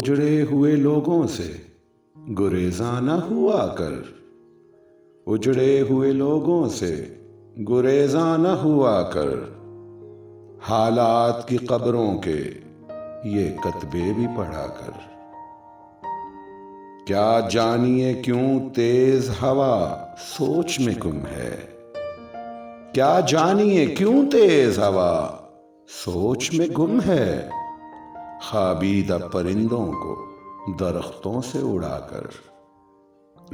اجڑے ہوئے لوگوں سے گریزاں نہ ہوا کر، اجڑے ہوئے لوگوں سے گریزاں نہ ہوا کر، حالات کی قبروں کے یہ کتبے بھی پڑھا کر۔ کیا جانیے کیوں تیز ہوا سوچ میں گم ہے، کیا جانیے کیوں تیز ہوا سوچ میں گم ہے، خوابیدہ پرندوں کو درختوں سے اڑا کر،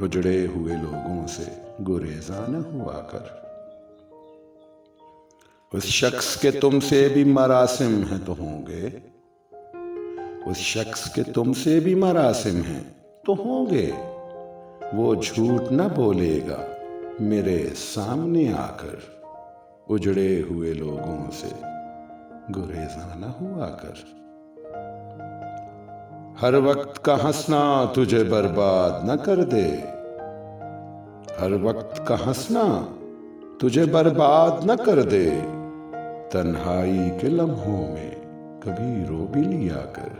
اجڑے ہوئے لوگوں سے گریزاں نہ ہوا کر۔ اس شخص کے تم سے بھی مراسم ہیں تو ہوں گے، اس شخص کے تم سے بھی مراسم ہیں تو ہوں گے، وہ جھوٹ نہ بولے گا میرے سامنے آ کر، اجڑے ہوئے لوگوں سے گریزاں نہ ہوا کر۔ ہر وقت کا ہنسنا تجھے برباد نہ کر دے، ہر وقت کا ہنسنا تجھے برباد نہ کر دے، تنہائی کے لمحوں میں کبھی رو بھی لیا کر،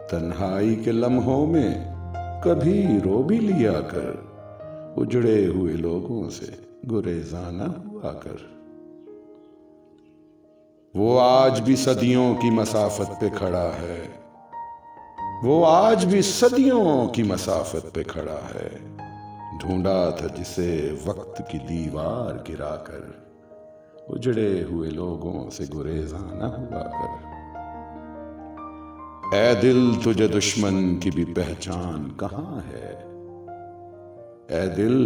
تنہائی کے لمحوں میں کبھی رو بھی لیا کر، اجڑے ہوئے لوگوں سے گریزاں نہ ہوا کر۔ وہ آج بھی صدیوں کی مسافت پہ کھڑا ہے، وہ آج بھی صدیوں کی مسافت پہ کھڑا ہے، ڈھونڈا تھا جسے وقت کی دیوار گرا کر، اجڑے ہوئے لوگوں سے گریزاں نہ ہوا کر۔ اے دل تجھے دشمن کی بھی پہچان کہاں ہے، اے دل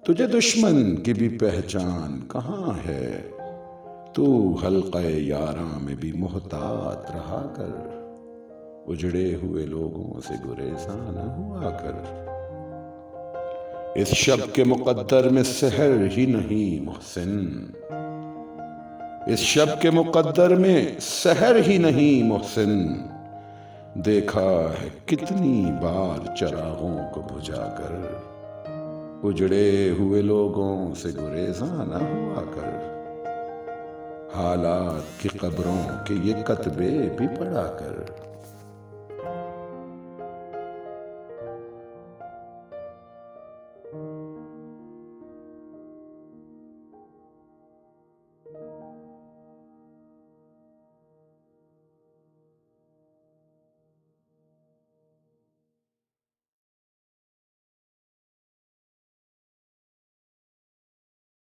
تجھے دشمن کی بھی پہچان کہاں ہے، تو حلقہ یاراں میں بھی محتاط رہا کر، اجڑے ہوئے لوگوں سے گریزاں نہ ہوا کر۔ اس شب کے مقدر میں سحر ہی نہیں محسن، اس شب کے مقدر میں سحر ہی نہیں محسن، دیکھا ہے کتنی بار چراغوں کو بجھا کر، اجڑے ہوئے لوگوں سے گریزاں نہ ہوا کر، حالات کی قبروں کے یہ کتبے بھی پڑھا کر۔